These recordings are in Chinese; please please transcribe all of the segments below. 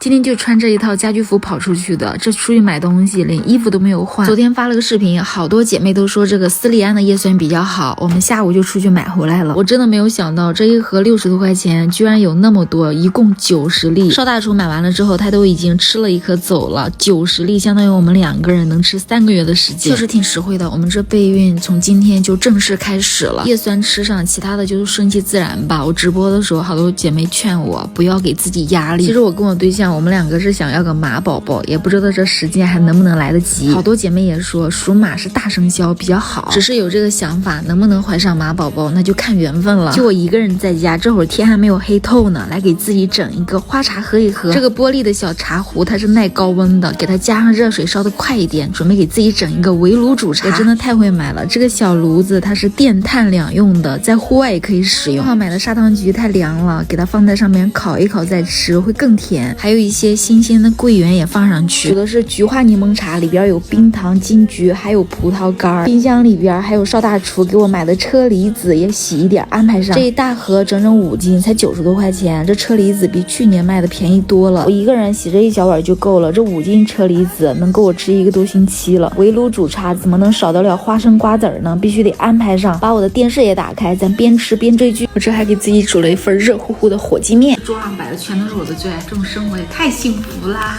今天就穿这一套家居服跑出去的，这出去买东西连衣服都没有换。昨天发了个视频，好多姐妹都说这个斯利安的叶酸比较好，我们下午就出去买回来了。我真的没有想到这一盒60多块钱居然有那么多，一共90粒。邵大厨买完了之后，他都已经吃了一颗走了，90粒相当于我们2个人能吃3个月的时间，确实挺实惠的。我们这备孕从今天就正式开始了，叶酸吃上，其他的就是顺其自然吧。我直播的时候，好多姐妹劝我不要给自己压力。其实我跟我对象，我们2个是想要个马宝宝，也不知道这时间还能不能来得及。好多姐妹也说属马是大生肖比较好，只是有这个想法，能不能怀上马宝宝那就看缘分了。就我一个人在家，这会儿天还没有黑透呢，来给自己整一个花茶喝一喝。这个玻璃的小茶壶它是耐高温的，给它加上热水烧得快一点，准备给自己整一个围炉煮茶。也真的太会买了，这个小炉子它是电炭两用的，在户外也可以使用。买的砂糖橘太凉了，给它放在上面烤一烤再吃会更甜。还有一些新鲜的桂圆也放上去。煮的是菊花柠檬茶，里边有冰糖、金桔，还有葡萄干。冰箱里边还有邵大厨给我买的车厘子，也洗一点安排上。这一大盒整整5斤，才90多块钱。这车厘子比去年卖的便宜多了。我一个人洗这一小碗就够了，这5斤车厘子能够我吃1个多星期了。围炉煮茶怎么能少得了花生瓜子呢？必须得安排上。把我的电视也打开，咱边吃边追剧。我这还给自己煮了一份热乎乎的火鸡面，桌上摆的全都是我的最爱，这种生活也太幸福啦！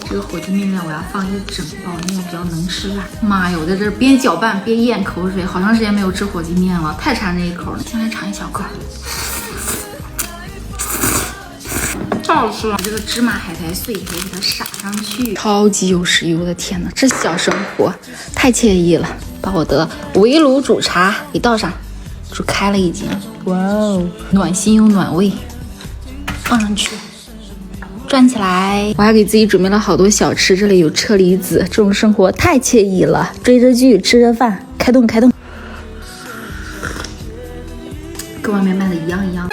这个火鸡面呢，我要放1整包，因为我比较能吃辣。妈呀，我在这边搅拌边咽口水，好长时间没有吃火鸡面了，太馋这一口了。先来尝一小口，超好吃了！这个芝麻海苔碎可以给它撒上去，超级有食欲！我的天哪，这小生活太惬意了！把我的围炉煮茶给倒上。煮开了已经，哇哦，暖心又暖胃，放上去，转起来。我还给自己准备了好多小吃，这里有车厘子，这种生活太惬意了。追着剧，吃着饭，开动开动，跟外面卖的一样一样。